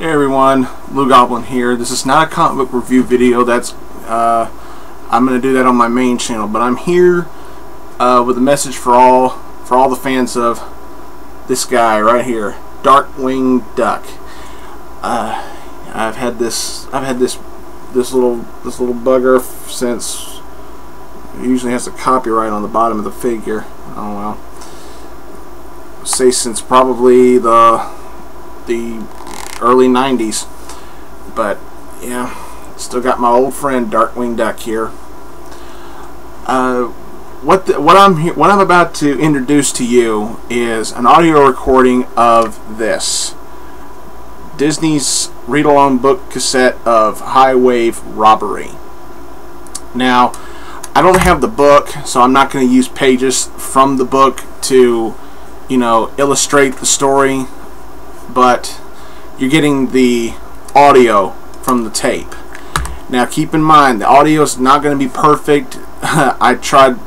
Hey everyone, Blue Goblin here. This is not a comic book review video. That's I'm gonna do that on my main channel, but I'm here with a message for all the fans of this guy right here, Darkwing Duck. I've had this little bugger since. It usually has a copyright on the bottom of the figure. Oh well. Say since probably the early 90s, but yeah, still got my old friend Darkwing Duck here. What I'm about to introduce to you is an audio recording of this Disney's read-along book cassette of Wave Robbery. Now, I don't have the book, so I'm not going to use pages from the book to, you know, illustrate the story, but you're getting the audio from the tape. Now keep in mind, the audio is not going to be perfect. I tried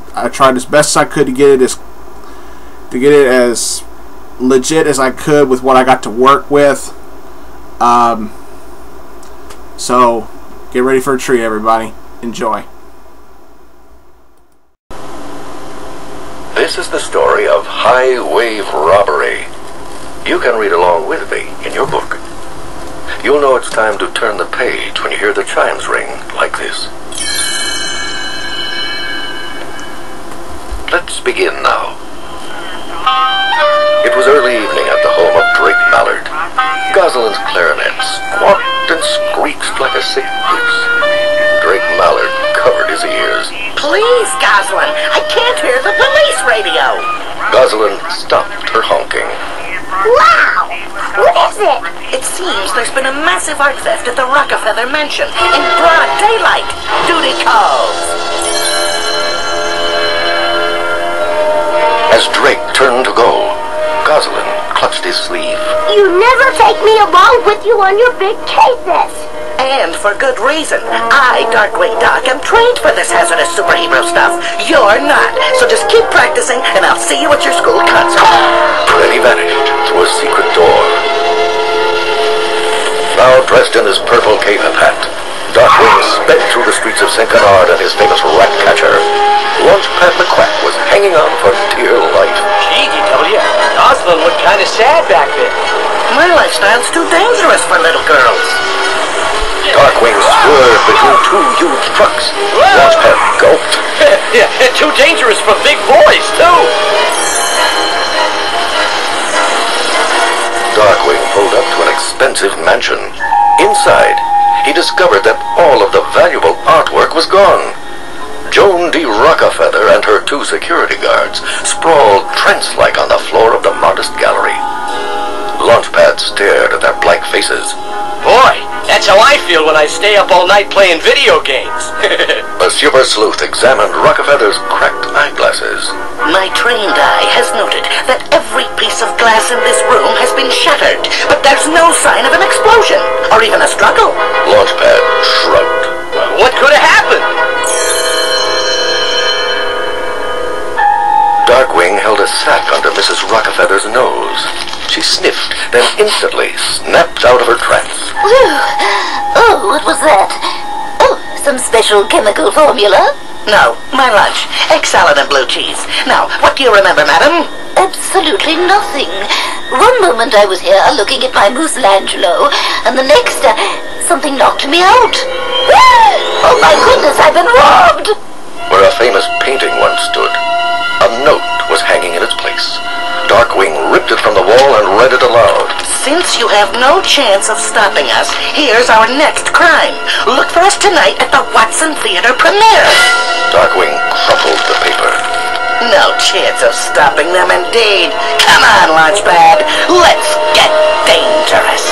as best I could to get it as legit as I could with what I got to work with. So get ready for a treat, everybody. Enjoy. This is the story of Wave Robbery. You can read along with me in your book. You'll know it's time to turn the page when you hear the chimes ring like this. Let's begin now. It was early evening at the home of Drake Mallard. Gosalyn's clarinet squawked and screeched like a sick goose. Drake Mallard covered his ears. Please, Gosalyn, I can't hear the police radio. Gosalyn stopped her honking. Wow! What is it? It seems there's been a massive art theft at the Rockefeller Mansion in broad daylight. Duty calls. As Drake turned to go, Gosalyn clutched his sleeve. You never take me along with you on your big cases. And for good reason. I, Darkwing Duck, am trained for this hazardous superhero stuff. You're not. So just keep practicing, and I'll see you at your school concert. Then he vanished through a secret door. Now dressed in his purple cape and hat, Darkwing sped through the streets of St. Canard and his famous rat catcher. Launchpad McQuack was hanging on for dear life. Gee, DW, Gosalyn looked kind of sad back there. My lifestyle's too dangerous for little girls. Darkwing swerved between two huge trucks. Launchpad gulped. Yeah, too dangerous for big boys, too. Darkwing pulled up to an expensive mansion. Inside, he discovered that all of the valuable artwork was gone. Joan D. Rockefeller and her two security guards sprawled trance-like on the floor of the modest gallery. Launchpad stared at their blank faces. Boy, that's how I feel when I stay up all night playing video games. The super sleuth examined Rockefeller's cracked eyeglasses. My trained eye has noted that every piece of glass in this room has been shattered, but there's no sign of an explosion, or even a struggle. Launchpad shrugged. What could have happened? Darkwing held a sack under Mrs. Rockefeller's nose. She sniffed, then instantly snapped out of her trance. Oh, what was that? Oh, some special chemical formula? No, my lunch. Egg salad and blue cheese. Now, what do you remember, madam? Absolutely nothing. One moment I was here looking at my Michelangelo, and the next, something knocked me out. Oh my goodness, I've been robbed! Where a famous painting once stood, a note was hanging in its place. Darkwing ripped it from the wall and read it aloud. Since you have no chance of stopping us, here's our next crime. Look for us tonight at the Watson Theater premiere. Darkwing crumpled the paper. No chance of stopping them, indeed. Come on, Launchpad. Let's get dangerous.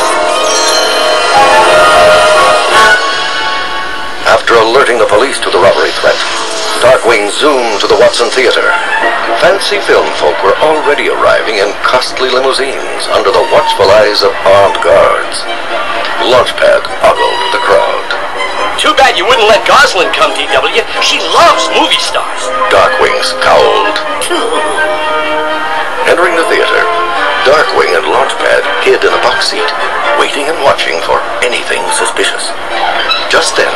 After alerting the police to the robbery threat, Darkwing zoomed to the Watson Theater. Fancy film folk were already arriving in costly limousines under the watchful eyes of armed guards. Launchpad ogled the crowd. Too bad you wouldn't let Gosalyn come, DW. She loves movie stars. Darkwing scowled. Entering the theater, Darkwing and Launchpad hid in a box seat, waiting and watching for anything suspicious. Just then,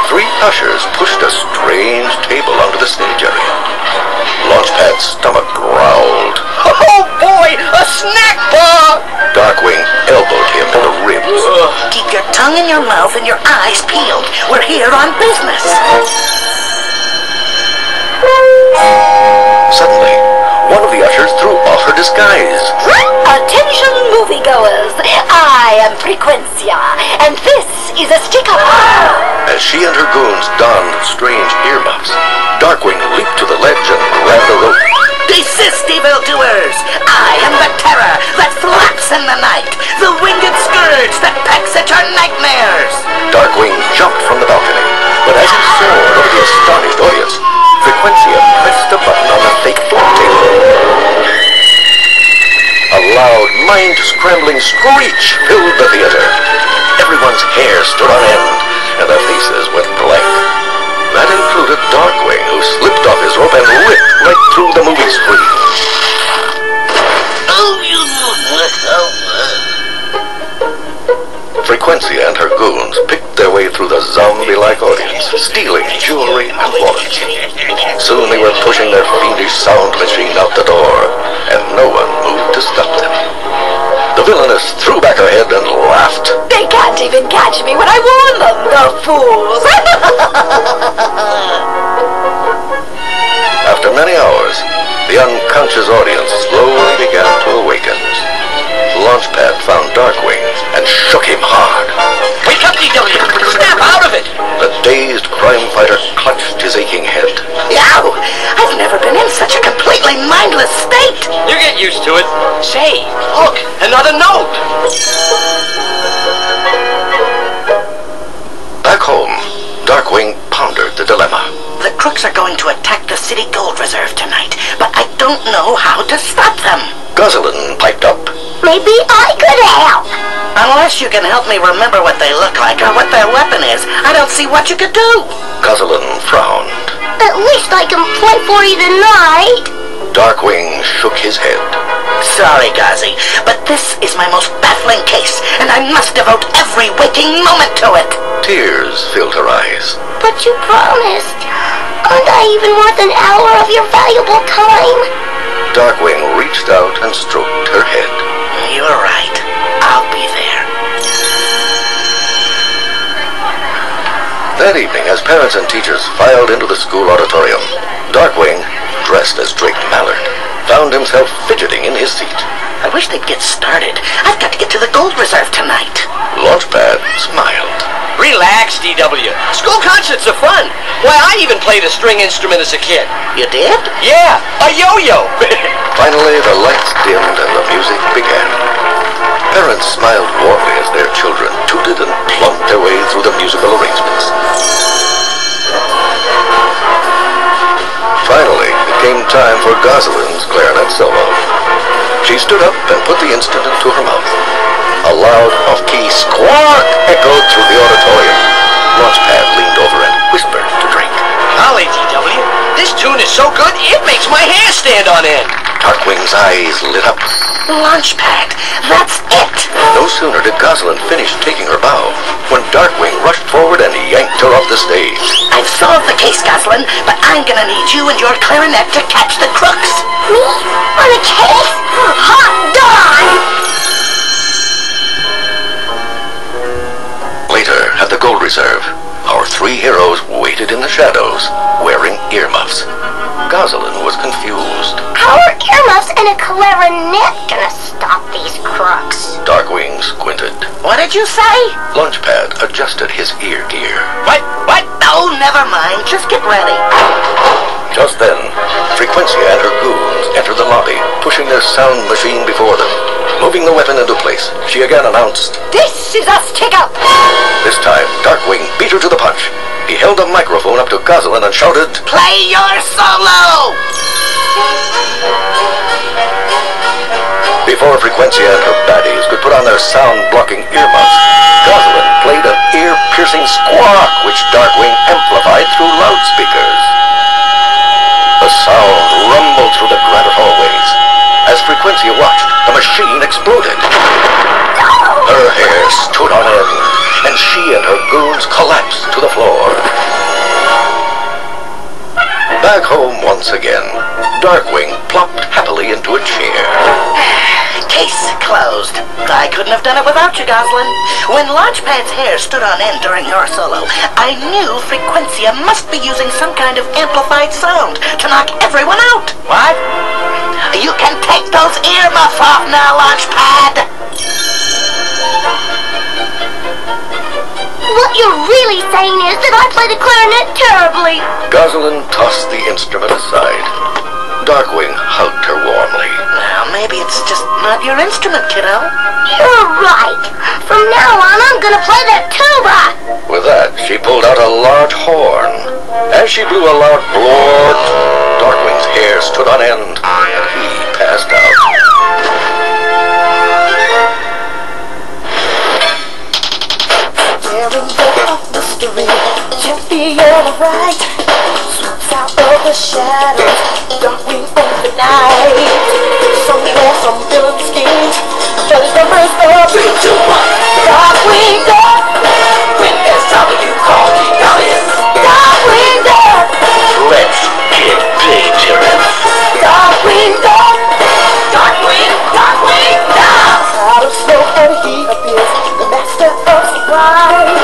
3 ushers pushed a strange table onto the stage area. Launchpad's stomach growled. Oh boy, a snack bar! Darkwing elbowed him in the ribs. Keep your tongue in your mouth and your eyes peeled. We're here on business. Suddenly, one of the ushers threw off her disguise. Attention moviegoers, I am Frequencia, and this is a sticker. As she and her goons donned strange earmuffs, Darkwing leaped to the ledge and grabbed a rope. Desist, evildoers! I am the terror that flaps in the night, the winged scourge that pecks at your nightmares. Darkwing jumped from the balcony, but as he soared over the astonished audience, Frequencia pressed a button on the fake floor table. A loud, mind-scrambling screech filled the theater. Everyone's hair stood on end, and their faces went blank. That included Darkwing, who slipped off his rope and ripped right through the movie screen. Frequencia and her goons picked their way through the zombie-like audience, stealing jewelry and wallets. Soon they were pushing their fiendish sound machine out the door, and no one moved to stop them. The villainess threw back her head and laughed. They can't even catch me when I warn them, the fools! After many hours, the unconscious audience slowly began to awaken. Launchpad found Darkwing and shook him hard. Wake up, DW! Snap out of it! The dazed crime fighter clutched his aching head. Yow! I've never been in such a completely mindless state. You get used to it. Say, look, another note. Back home, Darkwing pondered the dilemma. The crooks are going to attack the city gold reserve tonight, but I don't know how to stop them. Gosalyn piped up. Maybe I could help. Unless you can help me remember what they look like or what their weapon is, I don't see what you could do. Gosalyn frowned. At least I can play for you tonight. Darkwing shook his head. Sorry, Gazi, but this is my most baffling case, and I must devote every waking moment to it. Tears filled her eyes. But you promised. Aren't I even worth an hour of your valuable time? Darkwing reached out and stroked her head. You're right. I'll be there. That evening, as parents and teachers filed into the school auditorium, Darkwing, dressed as Drake Mallard, found himself fidgeting in his seat. I wish they'd get started. I've got to get to the gold reserve tonight. Launchpad smiled. Relax, DW. School concerts are fun. Why, I even played a string instrument as a kid. You did? Yeah, a yo-yo. Finally, the lights dimmed and the music began. Parents smiled warmly as their children tooted and plunked their way through the musical arrangements. Finally, it came time for Gosalyn's clarinet solo. She stood up and put the instrument to her mouth. A loud, off-key squawk echoed through the auditorium. Launchpad leaned over and whispered to Drake. Golly, DW, this tune is so good, it makes my hair stand on end. Darkwing's eyes lit up. Launchpad, that's it. No sooner did Gosalyn finish taking her bow when Darkwing rushed forward and yanked her off the stage. I've solved the case, Gosalyn, but I'm gonna need you and your clarinet to catch the crooks. Me? On a case? Hot dog! Later, at the Gold Reserve, our 3 heroes waited in the shadows, wearing earmuffs. Gosalyn was confused. How are earmuffs and a clarinet gonna stop these crooks? Darkwing squinted. What did you say? Launchpad adjusted his ear gear. What? Oh, never mind. Just get ready. Just then, Frequencia and her goons entered the lobby, pushing their sound machine before them. Moving the weapon into place, she again announced, This is a stick-up! This time, Darkwing beat her to the punch. He held the microphone up to Gosalyn and shouted, Play your solo! Before Frequencia and her baddies could put on their sound-blocking earmuffs, Gosalyn played an ear-piercing squawk which Darkwing amplified through loudspeakers. The sound rumbled through the granite hallways. As Frequencia watched, the machine exploded. and she and her goons collapsed to the floor. Back home once again, Darkwing plopped happily into a chair. Case closed. I couldn't have done it without you, Goslin. When Launchpad's hair stood on end during your solo, I knew Frequencia must be using some kind of amplified sound to knock everyone out. What? You can take those earmuffs off now, Launchpad. What you're really saying is that I play the clarinet terribly. Goslin tossed the instrument aside. Darkwing hugged her warmly. Now, maybe it's just not your instrument, kiddo. You're right. From now on, I'm gonna play the tuba. With that, she pulled out a large horn. As she blew a loud blort, Darkwing's hair stood on end, and he passed out. Tearing down mystery, champion of right, swoops out of the shadows, Darkwing on the night. Somewhere some villain schemes, judge numbers of 3, 2, 1. Darkwing Duck, when SW calls me Darkwing. Darkwing Duck, Let's get dangerous. Darkwing Duck, Darkwing, Darkwing, Duck! out of smoke and he appears, the master of surprise.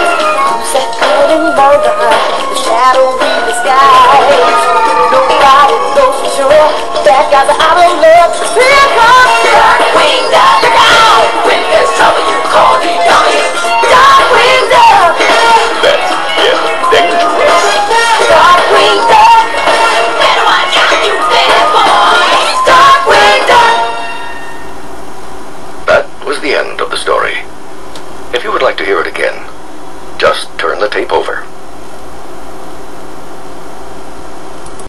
Who's that cunning murderer, the shadowy disguise? Nobody knows for sure, bad guys are out of luck. Here comes Darkwing Duck, When SW calls me Darkwing. Darkwing Duck, Let's get dangerous. Darkwing Duck, Better watch out, you bad boy! Darkwing Duck. That was the end of the story. If you would like to hear it again,